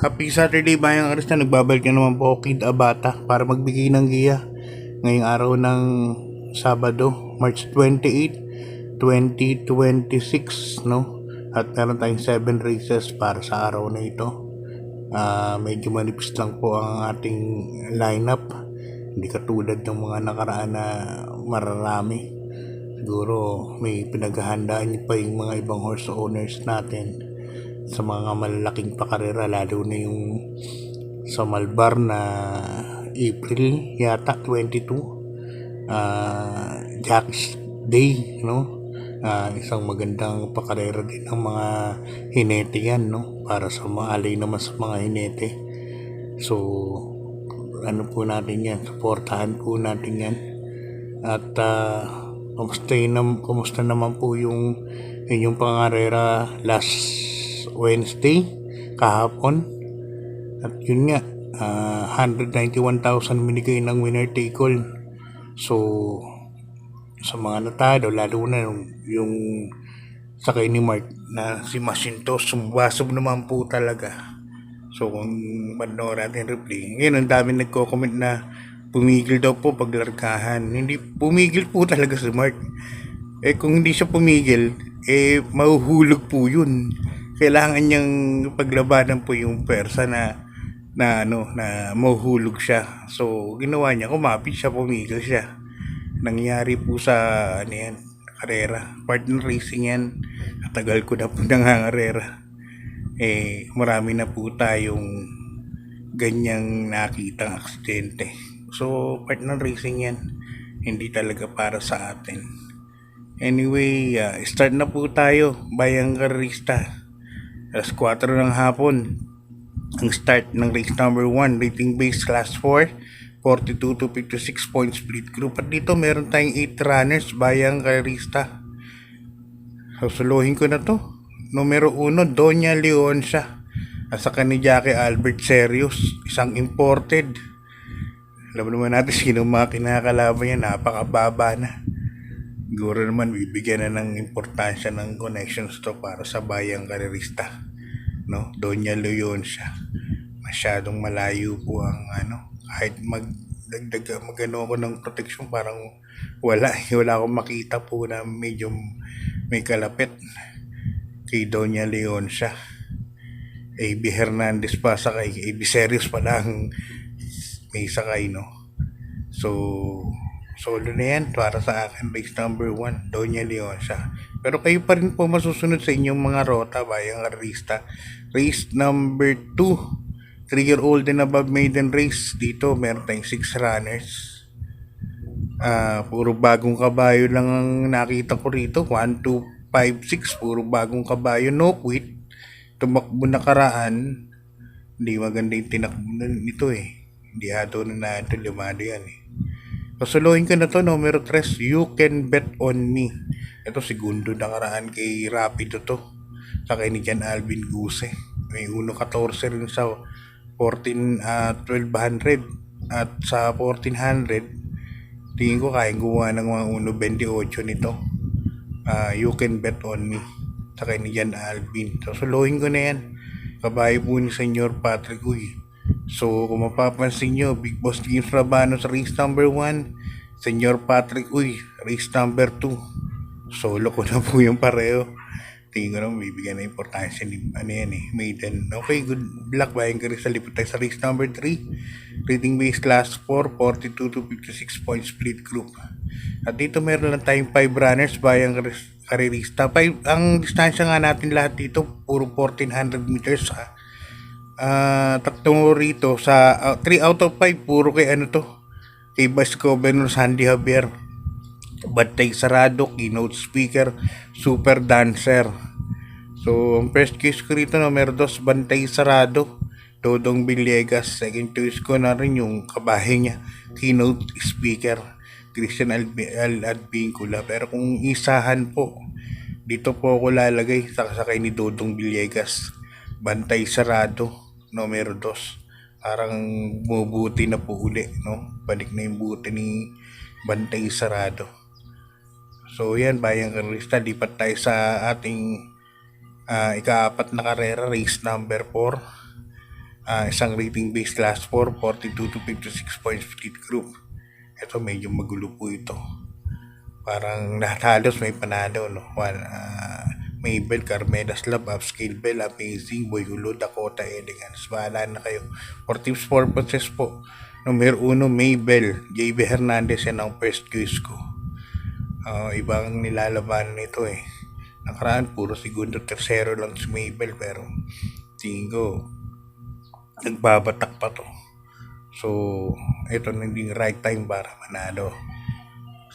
Happy Saturday Bayang Aris na nagbabalik na naman po Kid Abata para magbigay ng giya ngayong araw ng Sabado, March 28, 2026, no? At meron tayong 7 races para sa araw na ito. Medyo manipis lang po ang ating lineup. Hindi katulad ng mga nakaraan na mararami. Siguro may pinaghahandaan niyo pa yung mga ibang horse owners natin sa mga malalaking pakarera, lalo na yung sa Malbar na April yata 22, Jack's Day, no? Isang magandang pakarera din ng mga hinete yan, no? Para sa mga alay naman sa mga hinete. So ano po natin yan, supportahan po natin yan. At kumusta naman po yung inyong pangarera last Wednesday kahapon? At yun nga, 191,000 binigay ng winner take all. So sa mga natalo, lalo na yung sakay ni Mark na si Masinto, sumbasog naman po talaga. So kung panoorin natin replay, ngayon ang dami nagko-comment na pumigil daw po paglargahan. Hindi pumigil po talaga si Mark. Kung hindi siya pumigil, mahuhulog po yun. Kailangan niyang paglabanan po yung persa na mahuhulog siya. So ginawa niya, kumapit siya, pumigil siya. Nangyari po sa yan, karera, partner racing yan. Katagal ko na po nangangarera. Marami na po tayong ganyang nakitang aksidente. So partner racing yan, hindi talaga para sa atin. Anyway, start na po tayo, Bayang Karista. Alas 4 ng hapon ang start ng race number 1, rating base class 4, 42 to 56 points split group. At dito meron tayong 8 runners, Bayang Karista. Susuluhin ko na to. Numero 1, Doña Leoncia, at saka ni Jackie Albert Serious, isang imported. Alam naman natin sino mga kinakalaban yan, napakababa na. Siguro naman bibigyan na ng importansya ng connections to para sa Bayang Karerista, no? Doña Leoncia, masyadong malayo po ang kahit magdagdag magano ako ng protection, parang wala akong makita po na medyo may kalapit kay Doña Leoncia. AB Hernandez pa sakay, AB Serious pa lang may sakay, no? So solo na yan para sa akin, race number 1, Doña Leoncia. Pero kayo pa rin po masusunod sa inyong mga rota, Bayang Karista. Race number 2, 3-year-old and above maiden race. Dito meron tayong 6 runners. Puro bagong kabayo lang ang nakita ko rito. 1, 2, 5, 6, puro bagong kabayo, no quit. Tumakbo na karaan, hindi maganda yung tinakbo nito Hindi hato na ito lumado yan Pasuluhin ko na to, numero 3, You Can Bet On Me. Ito segundo nakaraan kay Rapido to. Saka ni Jan Alvin Guse. May 1.14 rin sa 1200 at sa 1400. Tingin ko kaya gumawa ng mga 1.28 nito. You Can Bet On Me. Saka ni Jan Alvin. So suluhin ko na yan. Kabayo po ni Senyor Patrick Uy. So kung mapapansin nyo, Big Boss James Rabano sa race number 1, Senyor Patrick Uy, race number 2. Solo ko na po yung pareho. Tingin ko naman bibigyan na importansya ni maiden. Okay, good luck, Bayang Karista. Lipot tayo sa race number 3, rating base class 4, 42 to 56 points split group. At dito meron lang tayong 5 runners, Bayang Karista. Ang distansya nga natin lahat dito puro 1400 meters tatlong rito sa 3 out of 5 puro kay kay Vice Governor Sandy Javier, Bantay Sarado, keynote speaker, super dancer. So ang first choice ko rito numero 2, Bantay Sarado, Dodong Villegas. Second choice ko na rin yung kabahe niya, keynote speaker, Christian Advincula. Pero kung isahan po, dito po ako lalagay sa kasakay ni Dodong Villegas, Bantay Sarado, numero 2. Parang bumubuti na po uli, no? Balik na yung buti ni Bantay Sarado. So yan, Bayang Karista, lipat tayo sa ating Ika-apat na karera, race number 4. Isang rating base class 4, 42 to 56 points split group. Ito medyo magulo po ito. Parang lahat halos may panalo, no? Mabel, Carmelas Love, Upscale Bell, Amazing, Boy Hulo, Dakota, Elegance. Bahala na kayo. For tips purposes po, numero 1, Mabel, JB Hernandez, yan ang first choice ko. Ibang nilalabanan nito eh. Nakaraan, puro segundo, tersero lang si Mabel, pero tingin ko, nagbabatak pa to. So, ito naging right time para manalo.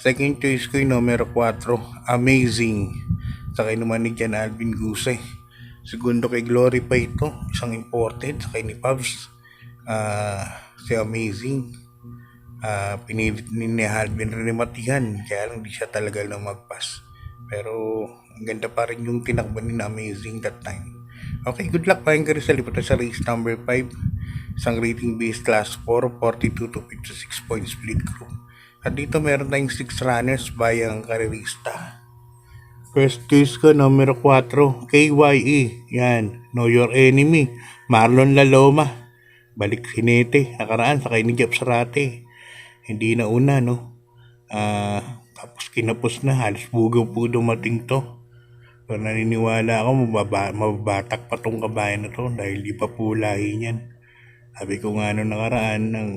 Second choice ko yung numero 4, Amazing. Sakay naman ni Jan Alvin Gusay. Segundo kay Glory pa ito, isang imported. Sakay ni Pabs. Si Amazing. Pinilit ni Alvin rin matihan. Kaya lang di siya talaga lumagpas. Pero ang ganda pa rin yung tinakbo ni Amazing that time. Okay, good luck pa yung Rizal. Ipata sa race number 5. Isang rating base class 4, 42 to 56 points split group. At dito meron tayong 6 runners bayang karerista. First choice ko, numero 4, KYE. Yan, Know Your Enemy. Marlon Laloma. Balik Sinete. Nakaraan, sakay ni Jeff Sarate. Hindi na una, no? Tapos kinapos na. Halos bugaw po dumating to. Pero naniniwala ako, mababatak pa tong kabayan na to dahil di pa po lahi niyan. Sabi ko nga nung nakaraan, ng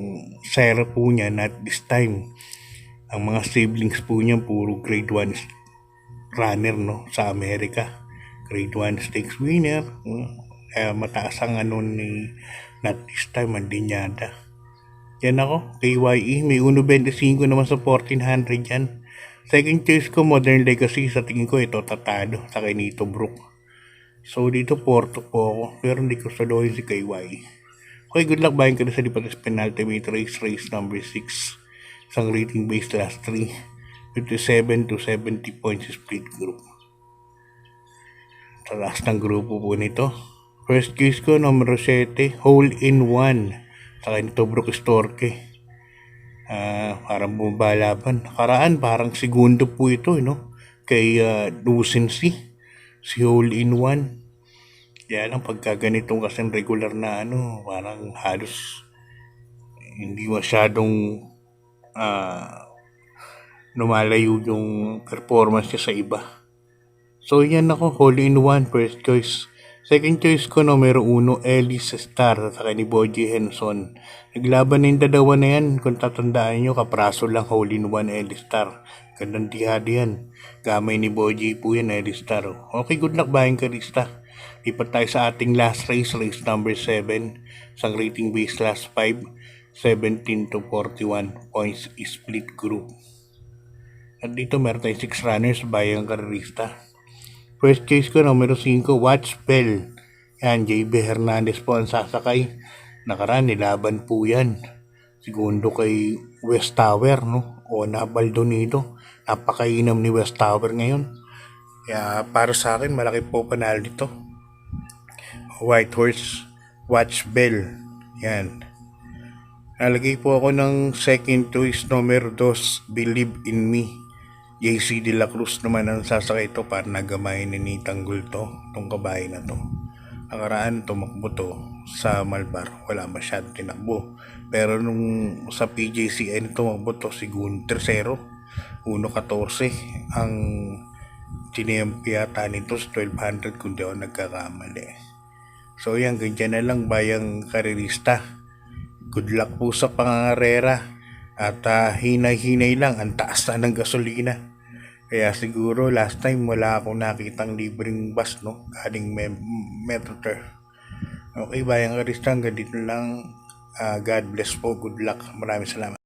sire po niya, not this time. Ang mga siblings po niya, puro grade 1 runner, no, sa Amerika. Grade 1 stakes winner. Mataas ang ano ni not this time, Mandinyada. Yan ako, KYE. May 1.25 naman sa 1400 yan. Second choice ko, Modern Legacy. Sa tingin ko, ito tatalo sa kay Nito Brook. So, dito Porto po ako. Pero hindi ko saluhin si KYE. Okay, good luck. Bayan ka na sa Lipatas Penultimate Race, race number 6. Isang rating base class 3. 57 to 70 points split group. Sa last ng grupo po nito. First choice ko, numero 7, Hole in 1. Sa Nito Brook Storke. Parang bumabalaban. Nakaraan, parang segundo po ito, no? Kay Lucency. Si Hole in 1. Kaya lang pagka ganitong kasing regular na ano, parang halos hindi masyadong lumalayo yung performance niya sa iba. So yan ako, Hole in 1, first choice. Second choice ko, numero 1, Ellis Star, sa ni Boji Henson. Naglaban na yung dalawa na yan. Kung tatandaan nyo, kapraso lang, Hole in 1, Ellis Star. Gandang tihadi yan. Gamay ni Boji po yan, Ellis Star. Okay, good luck, bayang karista. Lipat tayo sa ating last race, race number 7. Isang rating base class 5, 17 to 41 points split group. At dito meron tayong 6 runners bayang karista. First choice ko, numero 5, Watch Bell. Yan, JB Hernandez po ang sasakay. Nakaraan, nilaban po yan. Segundo kay West Tower, no? O na Baldonito. Napakainam ni West Tower ngayon. Kaya para sa akin, malaki po panalo dito. White Horse, Watch Bell. Yan. Nalagay po ako ng second choice, numero 2, Believe in Me. JC De La Cruz naman ang sasakay ito para nagamayin ni Nitang Gulto itong kabahay na to. Nakaraan tumakbo to sa Malbar, wala masyadong tinakbo. Pero nung sa PJCN tumakbo to si Gunter 0, 1.14 ang tiniyempi yata nito sa 1200 kung di ako nagkakamali. So yan, ganyan na lang bayang karerista. Good luck po sa pangangarera. At hinay-hinay lang, ang taas na ng gasolina. Kaya siguro last time wala akong nakitang libreng bus, no? Galing Metroter. Okay, bayang karista, hanggang dito lang. God bless po, good luck. Maraming salamat.